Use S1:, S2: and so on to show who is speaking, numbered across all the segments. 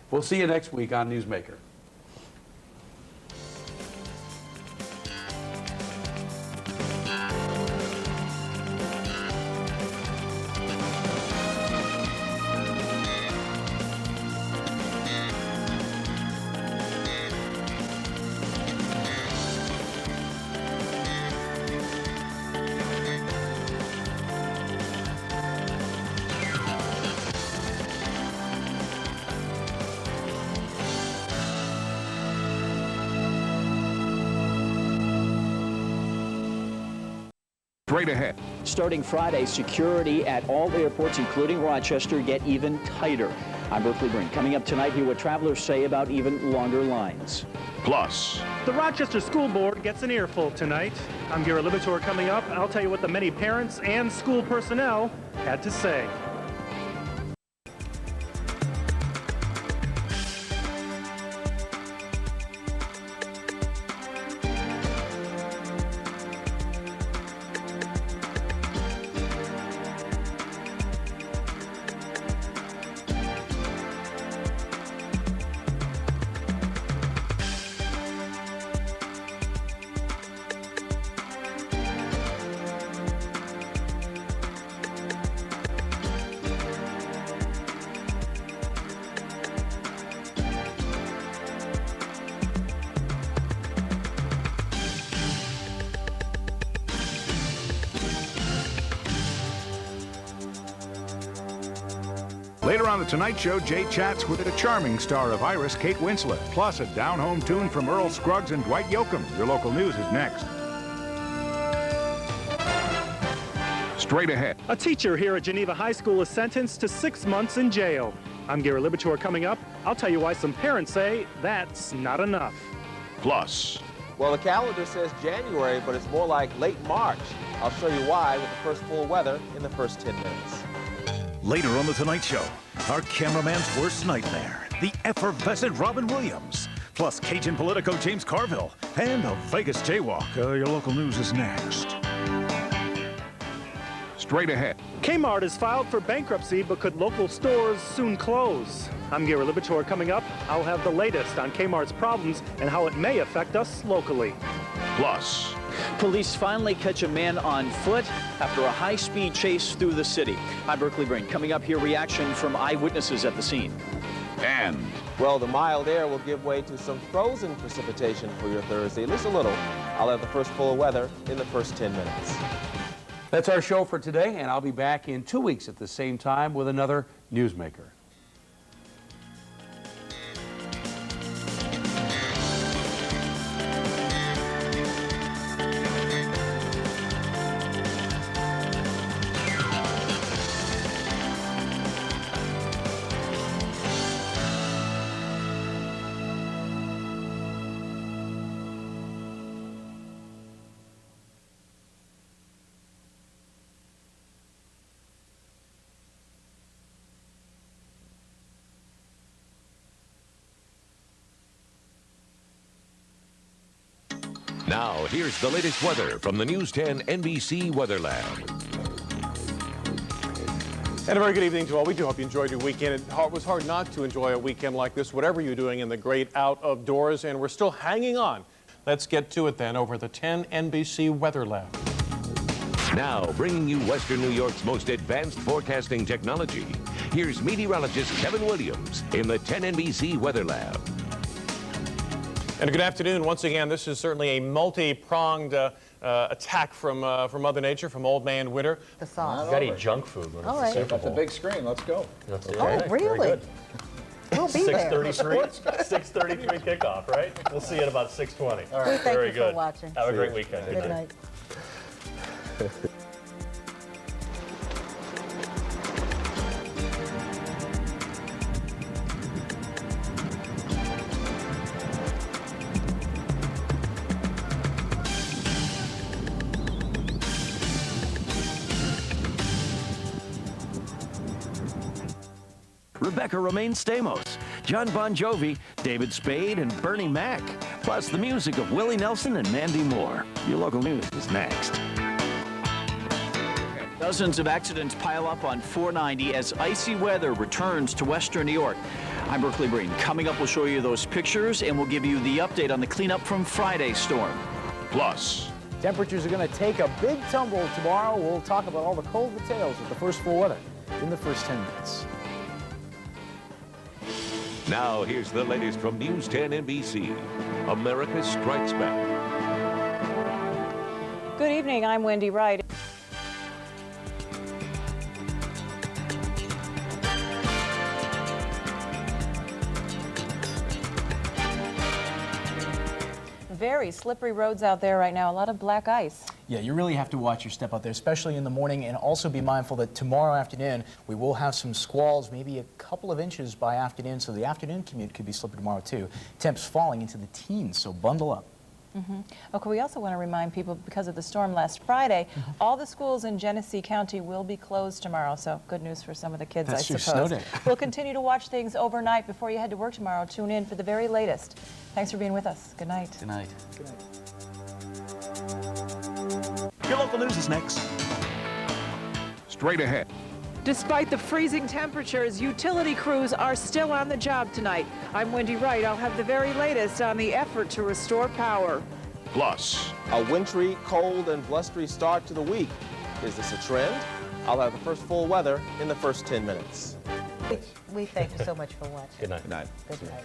S1: We'll see you next week on Newsmaker.
S2: Straight ahead.
S3: Starting Friday, security at all airports, including Rochester, get even tighter. I'm Berkeley Green. Coming up tonight, hear what travelers say about even longer lines.
S2: Plus,
S4: the Rochester School Board gets an earful tonight. I'm Gary Libator. Coming up, I'll tell you what the many parents and school personnel had to say.
S2: later on The Tonight Show, Jay chats with the charming star of Iris, Kate Winslet, plus a down-home tune from Earl Scruggs and Dwight Yoakam. Your local news is next. Straight ahead.
S4: A teacher here at Geneva High School is sentenced to 6 months in jail. I'm Gary Libator. Coming up, I'll tell you why some parents say that's not enough.
S2: Plus.
S5: Well, the calendar says January, but it's more like late March. I'll show you why with the first full weather in the first 10 minutes.
S6: Later on The Tonight Show, our cameraman's worst nightmare, the effervescent Robin Williams, plus Cajun Politico James Carville, and a Vegas jaywalk. Your local news is next.
S2: Straight ahead.
S4: Kmart is filed for bankruptcy, but could local stores soon close? I'm Gary Libator. Coming up, I'll have the latest on Kmart's problems and how it may affect us locally.
S2: Plus.
S3: Police finally catch a man on foot after a high-speed chase through the city. I'm Berkeley Green. Coming up here, reaction from eyewitnesses at the scene.
S2: And.
S5: Well, the mild air will give way to some frozen precipitation for your Thursday. At least a little. I'll have the first full weather in the first 10 minutes.
S1: That's our show for today, and I'll be back in 2 weeks at the same time with another Newsmaker.
S7: Now, here's the latest weather from the News 10 NBC Weather Lab.
S8: And a very good evening to all. We do hope you enjoyed your weekend. It was hard not to enjoy a weekend like this, whatever you're doing in the great out of doors, and we're still hanging on. Let's get to it then over the 10 NBC Weather Lab.
S7: Now, bringing you Western New York's most advanced forecasting technology, here's meteorologist Kevin Williams in the 10 NBC Weather Lab.
S8: And good afternoon. Once again, this is certainly a multi-pronged attack from Mother Nature, from Old Man Winter.
S9: The sauce.
S10: You got to eat junk food when it's the Super Bowl.
S9: That's a
S10: big screen. Let's go.
S9: Oh, really? We'll be there.
S10: 6:33 kickoff, right? We'll see you at about 6:20.
S9: All right.
S10: Very
S9: Thank you
S10: good.
S9: for watching.
S10: Have a great weekend.
S9: Good night.
S11: Rebecca Romaine Stamos, John Bon Jovi, David Spade, and Bernie Mac. Plus the music of Willie Nelson and Mandy Moore. Your local news is next. Dozens of accidents pile up on 490 as icy weather returns to western New York.
S3: I'm Berkeley Breen. Coming up, we'll show you those pictures and we'll give you the update on the cleanup from Friday's storm.
S6: Plus,
S12: temperatures are going to take a big tumble tomorrow. We'll talk about all the cold details with the first full weather in the first 10 minutes.
S7: Now, here's the latest from News 10 NBC. America Strikes Back.
S9: Good evening, I'm Wendy Wright. Very slippery roads out there right now, a lot of black ice.
S12: Yeah, you really have to watch your step out there, especially in the morning, and also be mindful that tomorrow afternoon we will have some squalls, maybe a couple of inches by afternoon, so the afternoon commute could be slippery tomorrow too. Temps falling into the teens, so bundle up.
S9: Okay, we also want to remind people, because of the storm last Friday, all the schools in Genesee County will be closed tomorrow, so good news for some of the kids, I suppose.
S12: Snow day.
S9: We'll continue to watch things overnight before you head to work tomorrow. Tune in for the very latest. Thanks for being with us. Good night.
S11: Good night.
S12: Good night.
S6: your local news is next.
S2: Straight ahead.
S9: Despite the freezing temperatures, utility crews are still on the job tonight. I'm Wendy Wright. I'll have the very latest on the effort to restore power.
S2: Plus,
S5: A wintry, cold, and blustery start to the week. Is this a trend? I'll have the first full weather in the first 10 minutes.
S9: We thank you so much for watching.
S10: Good night.
S5: Good night.
S9: Good night.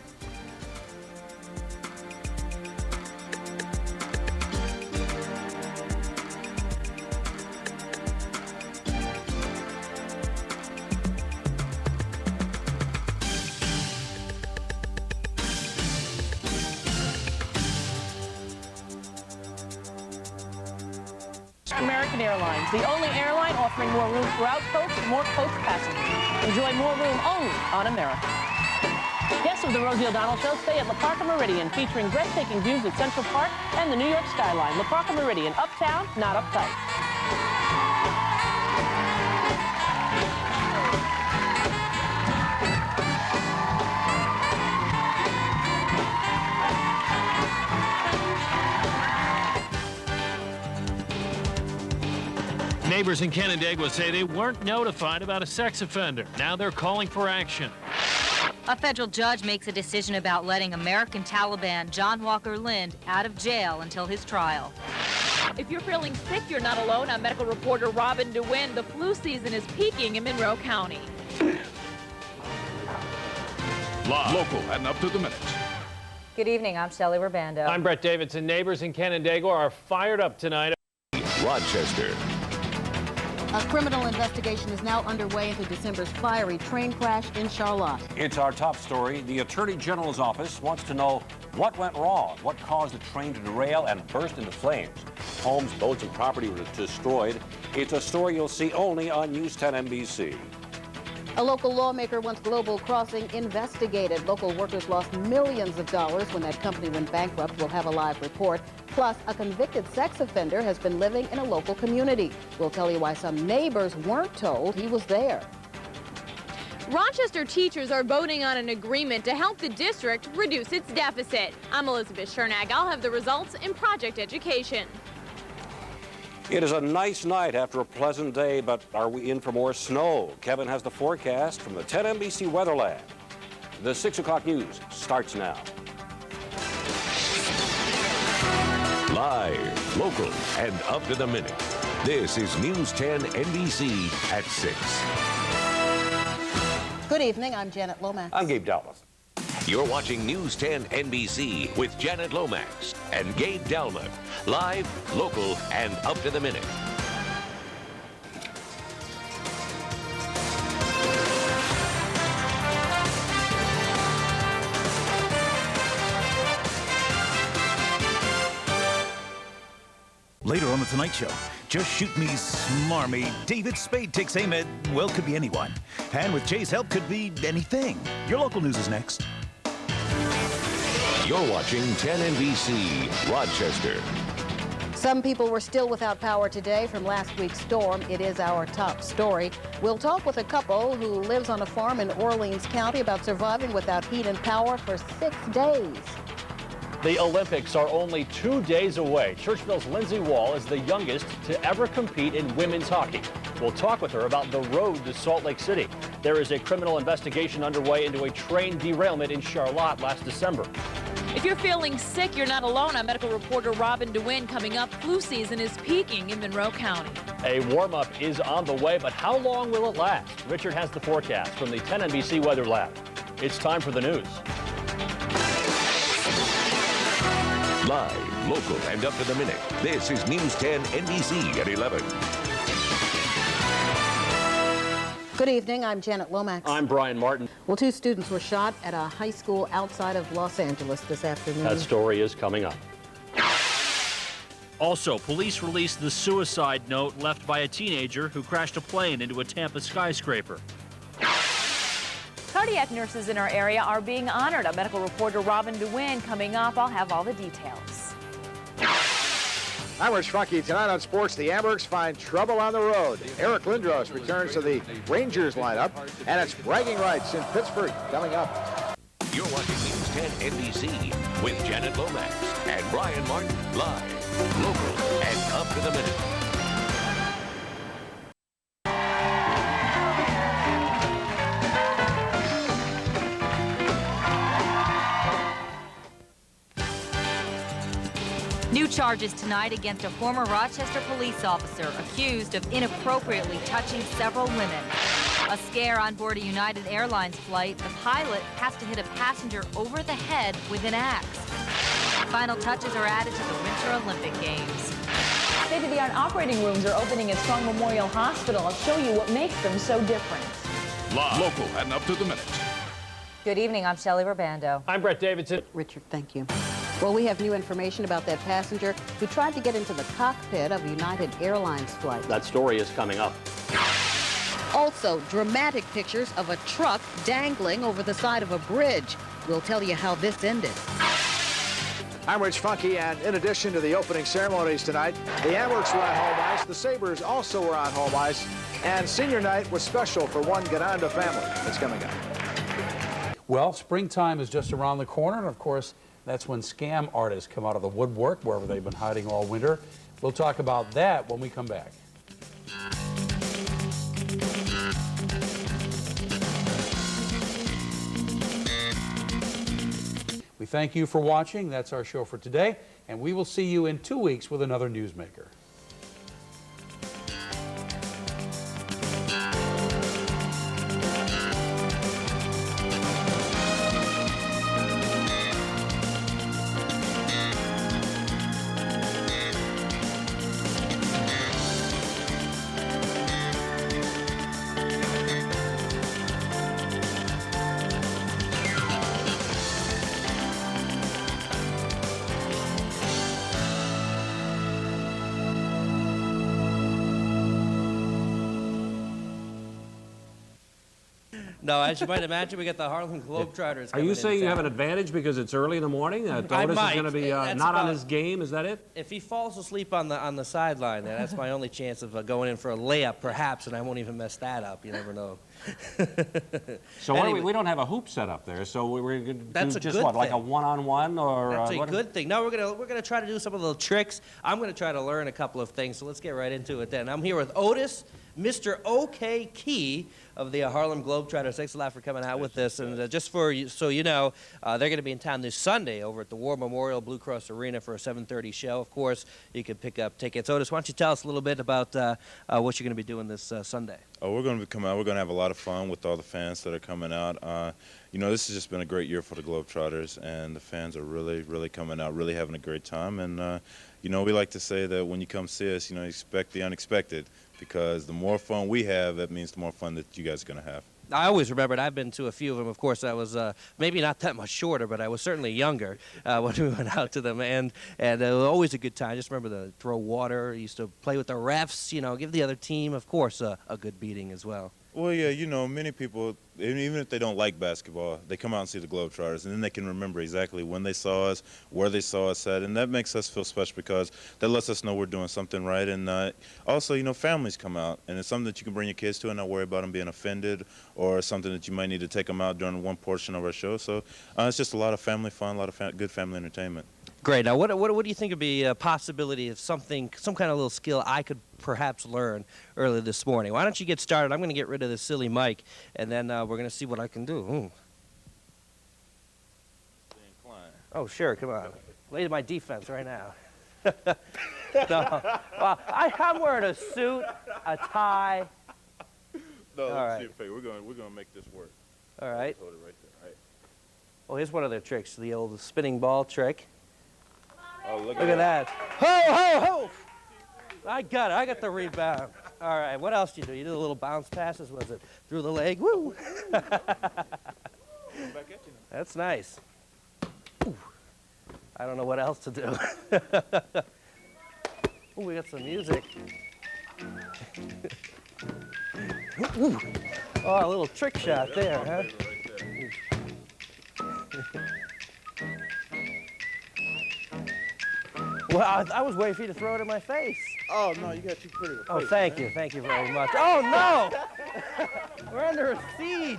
S9: American Airlines, the only airline offering more room throughout coach, more coach passengers. Enjoy more room only on America. Guests of the Rosie O'Donnell Show stay at La Parca Meridian, featuring breathtaking views of Central Park and the New York skyline. La Parca Meridian, uptown, not uptight.
S13: Neighbors in Canandaigua say they weren't notified about a sex offender. Now they're calling for action.
S14: A federal judge makes a decision about letting American Taliban John Walker Lind out of jail until his trial.
S15: If you're feeling sick, you're not alone. I'm medical reporter Robin DeWin. The flu season is peaking in Monroe County.
S2: live, local, and up to the minute.
S16: Good evening, I'm Shelley Rubando.
S13: I'm Brett Davidson. Neighbors in Canandaigua are fired up tonight.
S7: Rochester.
S17: A criminal investigation is now underway into December's fiery train crash in Charlotte.
S18: It's our top story. The Attorney General's office wants to know what went wrong, what caused the train to derail and burst into flames. Homes, boats, and property were destroyed. It's a story you'll see only on News 10 NBC.
S17: A local lawmaker wants Global Crossing investigated. Local workers lost millions of dollars when that company went bankrupt. We'll have a live report. Plus, a convicted sex offender has been living in a local community. We'll tell you why some neighbors weren't told he was there.
S15: Rochester teachers are voting on an agreement to help the district reduce its deficit. I'm Elizabeth Shernack. I'll have the results in Project Education.
S18: It is a nice night after a pleasant day, but are we in for more snow? Kevin has the forecast from the 10 NBC Weather Lab. The 6 o'clock news starts now.
S7: Live, local, and up to the minute. This is News 10 NBC at 6.
S17: Good evening, I'm Janet Lomax.
S18: I'm Gabe Dalmas.
S7: You're watching News 10 NBC with Janet Lomax and Gabe Dalmat. Live, local, and up to the minute.
S6: Later on The Tonight Show, just shoot me smarmy. David Spade takes aim at, well, could be anyone. And with Jay's help, could be anything. Your local news is next.
S7: You're watching 10 NBC Rochester.
S17: Some people were still without power today from last week's storm. It is our top story. We'll talk with a couple who lives on a farm in Orleans County about surviving without heat and power for 6 days.
S10: The Olympics are only 2 days away. Churchville's Lindsay Wall is the youngest to ever compete in women's hockey.
S3: We'll talk with her about the road to Salt Lake City. There is a criminal investigation underway into a train derailment in Charlotte last December.
S15: If you're feeling sick, you're not alone. Our medical reporter Robin DeWin coming up. Flu season is peaking in Monroe County.
S3: A warm-up is on the way, but how long will it last? Richard has the forecast from the 10 NBC Weather Lab. It's time for the news.
S7: Live, local, and up to the minute. This is News 10 NBC at 11.
S17: Good evening. I'm Janet Lomax.
S3: I'm Brian Martin.
S17: Well, 2 students were shot at a high school outside of Los Angeles this afternoon.
S3: That story is coming up.
S13: Also, police released the suicide note left by a teenager who crashed a plane into a Tampa skyscraper.
S15: Cardiac nurses in our area are being honored. Our medical reporter Robin DeWin coming up. I'll have all the details.
S19: I'm Rich Funky. Tonight on Sports, the Amherst find trouble on the road. Eric Lindros returns to the Rangers lineup, and it's bragging rights in Pittsburgh coming up.
S7: You're watching News 10 NBC with Janet Lomax and Brian Martin, live, local, and up to the minute.
S14: New charges tonight against a former Rochester police officer accused of inappropriately touching several women. A scare on board a United Airlines flight. The pilot has to hit a passenger over the head with an axe. Final touches are added to the Winter Olympic Games.
S9: State-of-the-art operating rooms are opening at Strong Memorial Hospital. I'll show you what makes them so different.
S6: Live, local, and up to the minute.
S16: Good evening. I'm Shelley Rubando.
S3: I'm Brett Davidson.
S17: Richard, thank you. Well, we have new information about that passenger who tried to get into the cockpit of a United Airlines flight.
S3: That story is coming up.
S17: Also, dramatic pictures of a truck dangling over the side of a bridge. We'll tell you how this ended.
S19: I'm Rich Funky, and in addition to the opening ceremonies tonight, the Amherst were on home ice, the Sabres also were on home ice, and senior night was special for one Gananda family. It's coming up.
S1: Well, springtime is just around the corner, and of course, that's when scam artists come out of the woodwork, wherever they've been hiding all winter. We'll talk about that when we come back. We thank you for watching. That's our show for today, and we will see you in 2 weeks with another Newsmaker.
S20: No, as you might imagine, we got the Harlem Globetrotters.
S18: Are you saying you have an advantage because it's early in the morning? Otis is going to be not on his game. Is that it?
S20: If he falls asleep on the sideline, then that's my only chance of going in for a layup, perhaps, and I won't even mess that up. You never know.
S18: So anyway, we don't have a hoop set up there. So we're going to do just what, like a one-on-one or?
S20: That's a good thing. No, we're gonna try to do some of the tricks. I'm gonna try to learn a couple of things. So let's get right into it then. I'm here with Otis, Mr. OK Key of the Harlem Globetrotters. Thanks a lot for coming out with this. And just for you, so you know, they're going to be in town this Sunday over at the War Memorial Blue Cross Arena for a 7:30 show. Of course, you can pick up tickets. Otis, why don't you tell us a little bit about what you're going to be doing this Sunday?
S21: Oh, we're going to come out. We're going to have a lot of fun with all the fans that are coming out. You know, this has just been a great year for the Globetrotters, and the fans are really, really coming out, really having a great time. And, you know, we like to say that when you come see us, you know, expect the unexpected, because the more fun we have, that means the more fun that you guys are going to have.
S20: I always remembered, I've been to a few of them. Of course, I was maybe not that much shorter, but I was certainly younger when we went out to them, and it was always a good time. Just remember to throw water, used to play with the refs, you know, give the other team, of course, a good beating as well.
S21: Well, yeah, you know, many people, even if they don't like basketball, they come out and see the Globetrotters, and then they can remember exactly when they saw us, where they saw us at, and that makes us feel special because that lets us know we're doing something right. And also, you know, families come out, and it's something that you can bring your kids to and not worry about them being offended or something that you might need to take them out during one portion of our show. So it's just a lot of family fun, a lot of good family entertainment.
S20: Great. Now, what do you think would be a possibility of some kind of little skill I could perhaps learn early this morning? Why don't you get started? I'm going to get rid of this silly mic, and then we're going to see what I can do. Oh, sure. Come on. Lay to my defense right now. No. Well, I'm wearing a suit, a tie.
S21: No,
S20: All
S21: let's
S20: right.
S21: see your face. We're gonna make this work.
S20: All right.
S21: Hold it right there. All right.
S20: Well, here's one of their tricks, the old spinning ball trick.
S21: Oh, look
S20: at that. Ho, ho, ho! I got it. I got the rebound. All right. What else do you do? You do the little bounce passes. Was it through the leg? Woo! That's nice. Ooh. I don't know what else to do. Oh, we got some music. Ooh. Oh, a little trick shot there, huh? Well, I was waiting for you to throw it in my face.
S21: Oh, no, you got too pretty.
S20: Oh, thank you. Thank you very much. Oh, no! We're under a siege.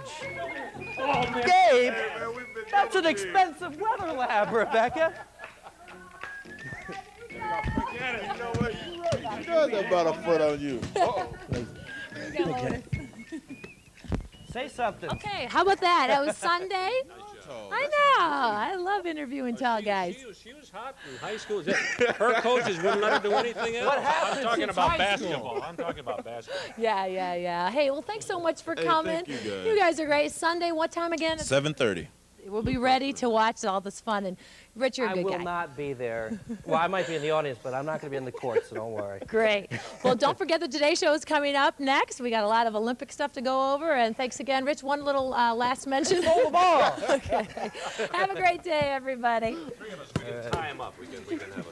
S21: Oh, man.
S20: Gabe,
S21: Hey, man,
S20: that's an expensive weather lab, Rebecca.
S21: You know what? You know it's about a foot on you.
S20: Say something.
S4: Okay, how about that? That was Sunday. I know. I love interviewing tall guys.
S18: She was hot in high school. Her coaches wouldn't let her do anything else.
S20: What happened
S18: I'm talking
S20: since
S18: about
S20: high
S18: basketball. I'm talking about basketball.
S4: Yeah. Hey, well, thanks so much for coming.
S21: thank you, guys.
S4: You guys are great. Sunday, what time again?
S21: 7:30.
S4: We'll be ready to watch all this fun. And Rich, you're a
S20: I
S4: good
S20: will
S4: guy.
S20: not be there. Well, I might be in the audience, but I'm not going to be in the court, so don't worry.
S4: Great. Well, don't forget the Today Show is coming up next. We got a lot of Olympic stuff to go over. And thanks again, Rich. One little last mention.
S20: Hold the ball.
S4: Okay. Have a great day, everybody.
S18: Three of us, we can tie them up. We can have a